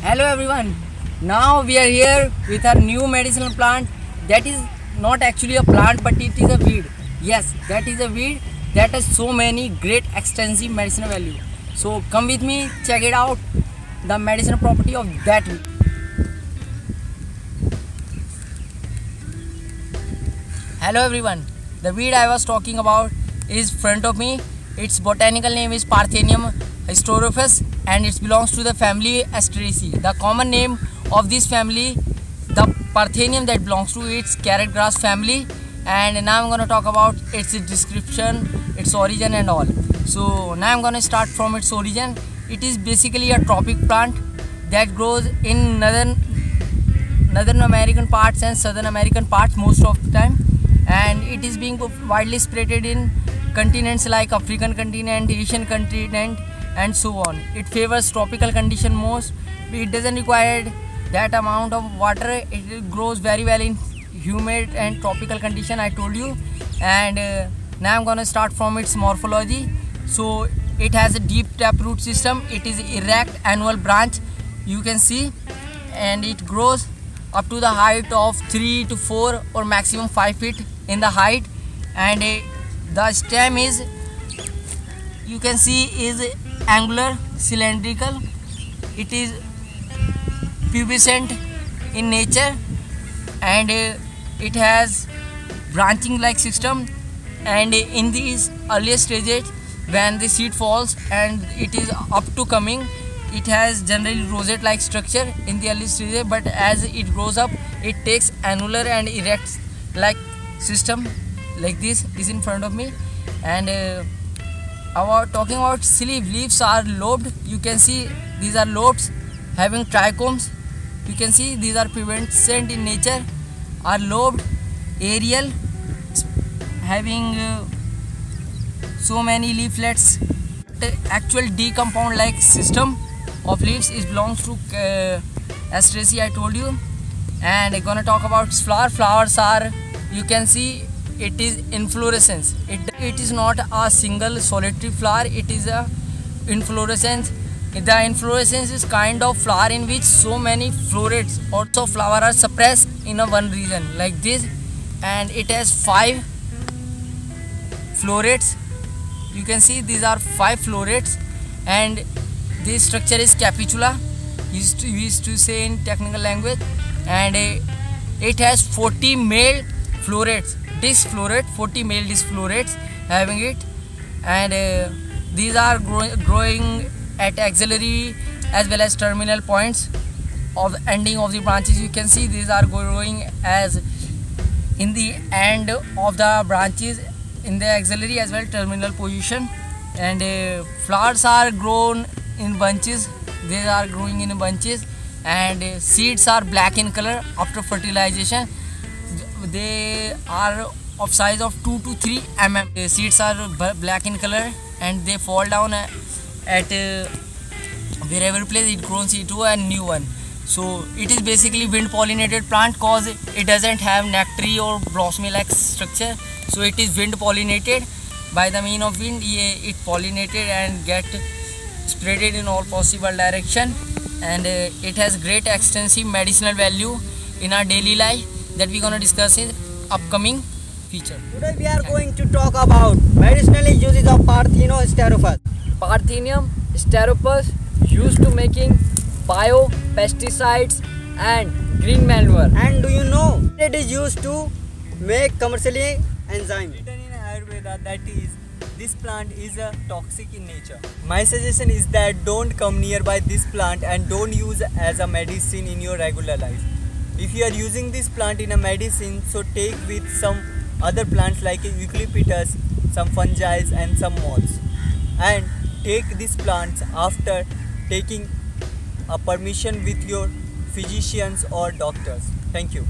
Hello everyone. Now we are here with our new medicinal plant that is not actually a plant but it is a weed. Yes, that is a weed that has so many great extensive medicinal value. So come with me, check it out, the medicinal property of that weed. Hello everyone. The weed I was talking about is front of me. Its botanical name is Parthenium hysterophus and it belongs to the family Asteraceae. The common name of this family, the Parthenium that belongs to its carrot grass family, and now I'm going to talk about its description, its origin and all. So now I'm going to start from its origin. It is basically a tropic plant that grows in northern American parts and southern American parts most of the time, and it is being widely spreaded in continents like African continent, Asian continent and so on. It favors tropical condition most. It doesn't require that amount of water. It grows very well in humid and tropical condition, I told you. And now I'm gonna start from its morphology. So it has a deep taproot system. It is erect annual branch, you can see, and it grows up to the height of 3 to 4 or maximum 5 feet in the height. And the stem is, you can see, is angular, cylindrical. It is pubescent in nature, and it has branching like system. And in these earlier stages, when the seed falls and it is up to coming, it has generally rosette like structure in the early stages, but as it grows up it takes annular and erect like system, like this is in front of me. And talking about leaves are lobed. You can see these are lobes having trichomes. You can see these are pubescent in nature, are lobed, aerial, having so many leaflets. The actual decompound like system of leaves is belongs to Asteraceae, I told you. And I'm gonna talk about its flower. Flowers are, you can see, it is inflorescence. It is not a single solitary flower, it is a inflorescence. The inflorescence is kind of flower in which so many florets also flower are suppressed in a one region like this, and it has 5 florets. You can see these are 5 florets, and this structure is capitula, we used to say in technical language. And it has 40 male florets, disc floret, 40 male disc florets having it. And these are growing at axillary as well as terminal points of the ending of the branches. You can see these are growing as in the end of the branches in the axillary as well terminal position. And flowers are grown in bunches. They are growing in bunches, and seeds are black in color after fertilization. They are of size of 2 to 3 mm. The seeds are black in color and they fall down at wherever place it grows into a new one. So it is basically wind pollinated plant cause it doesn't have nectary or blossomy like structure. So it is wind pollinated. By the mean of wind, it pollinated and get spreaded in all possible direction. And it has great extensive medicinal value in our daily life that we're gonna discuss in upcoming feature. Today we are going to talk about medicinal uses of Parthenium hysterophus. Parthenium hysterophus used to making biopesticides and green manure. And do you know it is used to make commercially enzyme? Written in Ayurveda that is, this plant is toxic in nature. My suggestion is that don't come nearby this plant and don't use as a medicine in your regular life. If you are using this plant in a medicine, so take with some other plants like eucalyptus, some fungi and some moths. And take these plants after taking a permission with your physicians or doctors. Thank you.